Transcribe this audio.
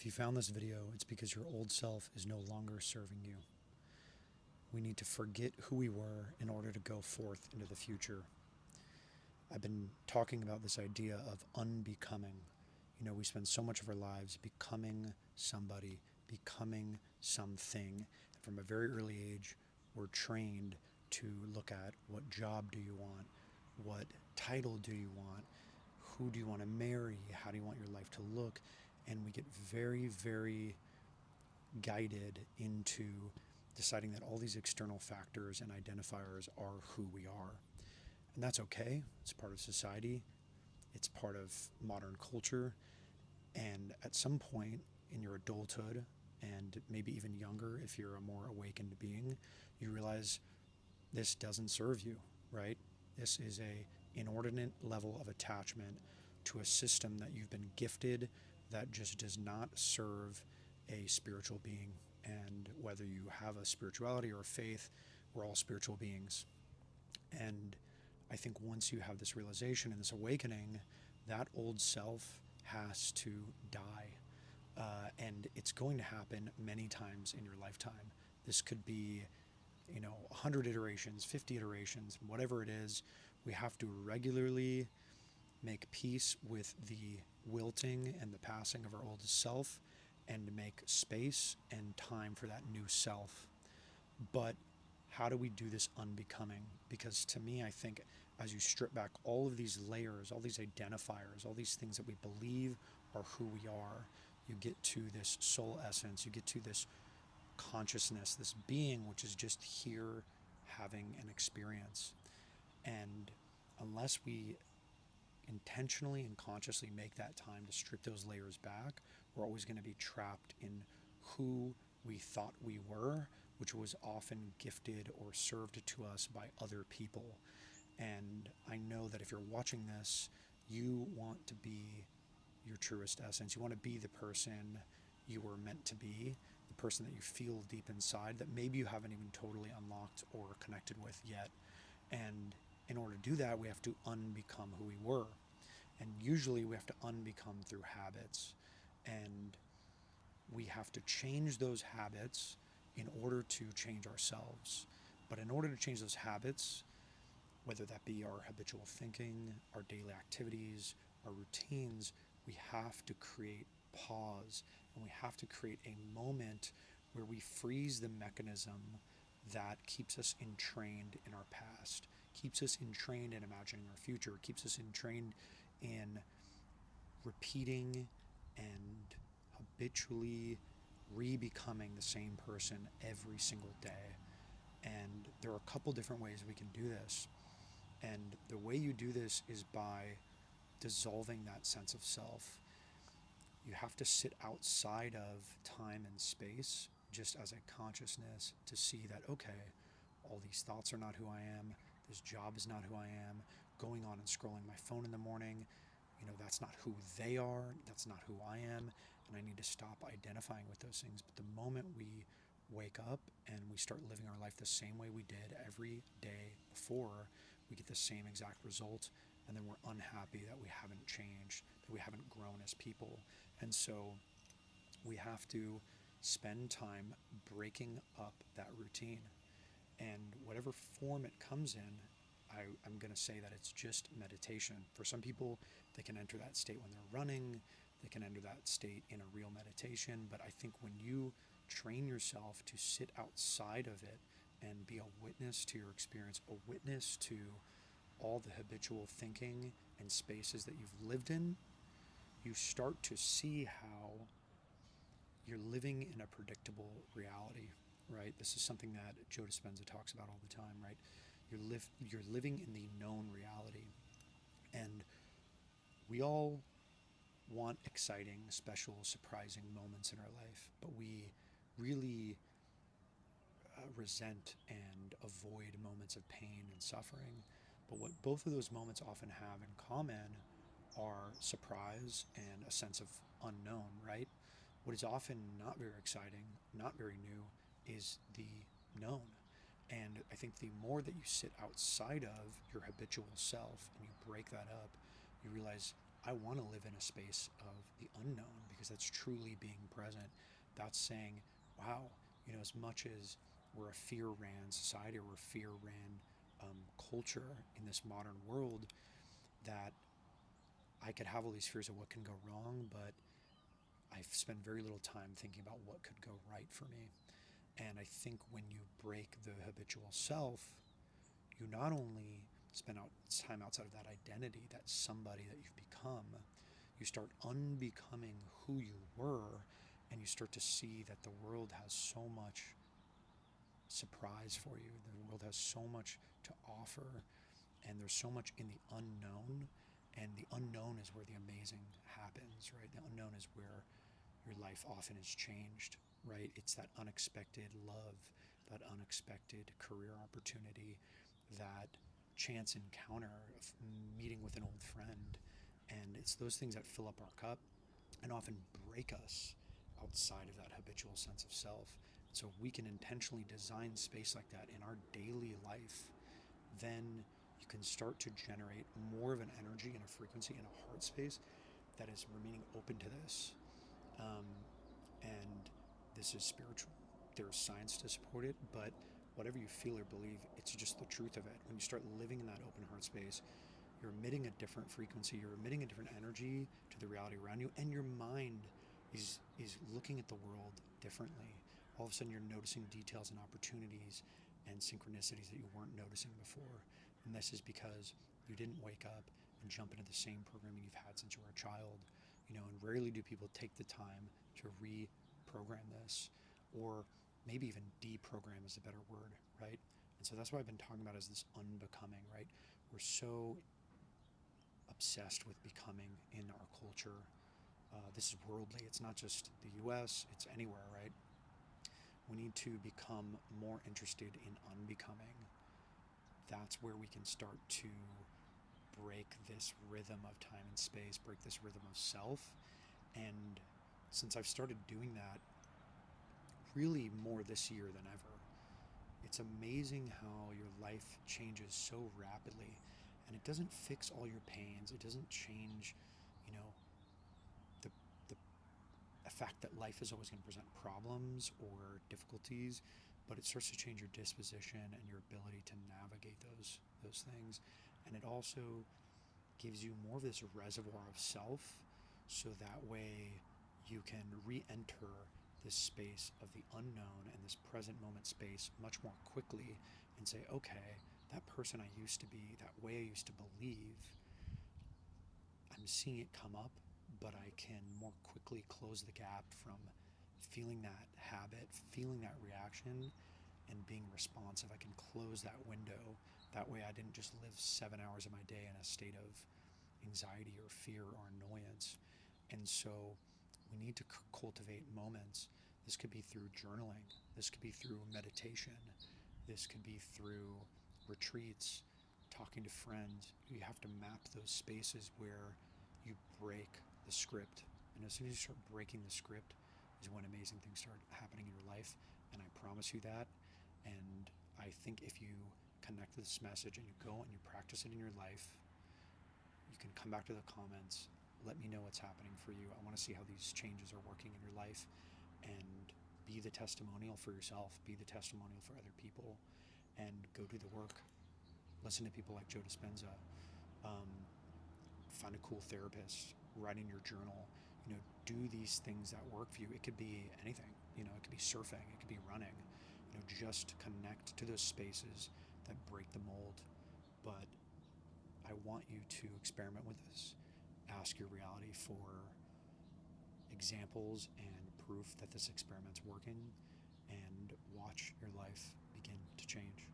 you found this video, it's because your old self is no longer serving you. We need to forget who we were in order to go forth into the future. I've been talking about this idea of unbecoming. We spend so much of our lives becoming somebody, becoming something. And from a very early age, we're trained to look at what job do you want, what title do you want, who do you want to marry, how do you want your life to look, and we get very, very guided into deciding that all these external factors and identifiers are who we are. And that's okay. It's part of society. It's part of modern culture. And at some point in your adulthood, and maybe even younger if you're a more awakened being, you realize this doesn't serve you, right? This is a inordinate level of attachment to a system that you've been gifted that just does not serve a spiritual being. And whether you have a spirituality or a faith, we're all spiritual beings. And I think once you have this realization and this awakening, that old self has to die. And it's going to happen many times in your lifetime. This could be, 100 iterations, 50 iterations, whatever it is. We have to regularly make peace with the wilting and the passing of our old self and make space and time for that new self. But how do we do this unbecoming? Because to me, I think as you strip back all of these layers, all these identifiers, all these things that we believe are who we are, you get to this soul essence, you get to this consciousness, this being which is just here having an experience. And unless we intentionally and consciously make that time to strip those layers back, we're always going to be trapped in who we thought we were, which was often gifted or served to us by other people. And I know that if you're watching this, you want to be your truest essence. You want to be the person you were meant to be, the person that you feel deep inside that maybe you haven't even totally unlocked or connected with yet. And in order to do that, we have to unbecome who we were. And usually we have to unbecome through habits. And we have to change those habits in order to change ourselves. But in order to change those habits, whether that be our habitual thinking, our daily activities, our routines, we have to create pause, and we have to create a moment where we freeze the mechanism that keeps us entrained in our past, keeps us entrained in imagining our future, keeps us entrained in repeating and habitually re-becoming the same person every single day. And there are a couple different ways we can do this. And the way you do this is by dissolving that sense of self. You have to sit outside of time and space just as a consciousness to see that, okay, all these thoughts are not who I am. This job is not who I am. Going on and scrolling my phone in the morning, that's not who they are. That's not who I am. And I need to stop identifying with those things. But the moment we wake up and we start living our life the same way we did every day before, we get the same exact result. And then we're unhappy that we haven't changed, that we haven't grown as people. And so we have to spend time breaking up that routine. And whatever form it comes in, I'm going to say that it's just meditation. For some people, they can enter that state when they're running, they can enter that state in a real meditation. But I think when you train yourself to sit outside of it and be a witness to your experience, a witness to all the habitual thinking and spaces that you've lived in, you start to see how you're living in a predictable reality, right? This is something that Joe Dispenza talks about all the time, right? You're living in the known reality. And we all want exciting, special, surprising moments in our life, but we really resent and avoid moments of pain and suffering. But what both of those moments often have in common are surprise and a sense of unknown, right? What is often not very exciting, not very new, is the known. And I think the more that you sit outside of your habitual self and you break that up, you realize I want to live in a space of the unknown, because that's truly being present. That's saying, wow, as much as we're a fear ran society, or we're a fear ran culture in this modern world, that I could have all these fears of what can go wrong, but I've spent very little time thinking about what could go right for me. And I think when you break the habitual self, you not only spend time outside of that identity, that somebody that you've become, you start unbecoming who you were, and you start to see that the world has so much surprise for you. The world has so much to offer, and there's so much in the unknown, and the unknown is where the amazing happens, right? The unknown is where your life often is changed, right? It's that unexpected love, that unexpected career opportunity, that chance encounter of meeting with an old friend. And it's those things that fill up our cup and often break us outside of that habitual sense of self. So we can intentionally design space like that in our daily life, then you can start to generate more of an energy and a frequency and a heart space that is remaining open to this. And this is spiritual. There's science to support it, but whatever you feel or believe, it's just the truth of it. When you start living in that open heart space, you're emitting a different frequency, you're emitting a different energy to the reality around you, and your mind is looking at the world differently. All of a sudden you're noticing details and opportunities and synchronicities that you weren't noticing before. And this is because you didn't wake up and jump into the same programming you've had since you were a child. And rarely do people take the time to reprogram this, or maybe even deprogram is a better word, right? And so that's what I've been talking about, is this unbecoming, right? We're so obsessed with becoming in our culture. This is worldly. It's not just the US, it's anywhere, right? We need to become more interested in unbecoming. That's where we can start to break this rhythm of time and space, break this rhythm of self. And since I've started doing that really more this year than ever, it's amazing how your life changes so rapidly, and it doesn't fix all your pains. It doesn't change, the fact that life is always going to present problems or difficulties, but it starts to change your disposition and your ability to navigate those things. And it also gives you more of this reservoir of self, so that way you can re-enter this space of the unknown and this present moment space much more quickly, and say, okay, that person I used to be, that way I used to believe, I'm seeing it come up, but I can more quickly close the gap from feeling that habit, feeling that reaction, and being responsive. I can close that window. That way I didn't just live 7 hours of my day in a state of anxiety or fear or annoyance. And so we need to cultivate moments. This could be through journaling. This could be through meditation. This could be through retreats, talking to friends. You have to map those spaces where you break the script. And as soon as you start breaking the script is when amazing things start happening in your life. And I promise you that. And I think if you connect with this message and you go and you practice it in your life, you can come back to the comments. Let me know what's happening for you. I want to see how these changes are working in your life, and be the testimonial for yourself, be the testimonial for other people, and go do the work. Listen to people like Joe Dispenza. Find a cool therapist, write in your journal, do these things that work for you. It could be anything, it could be surfing, it could be running, just connect to those spaces that break the mold. But I want you to experiment with this. Ask your reality for examples and proof that this experiment's working, and watch your life begin to change.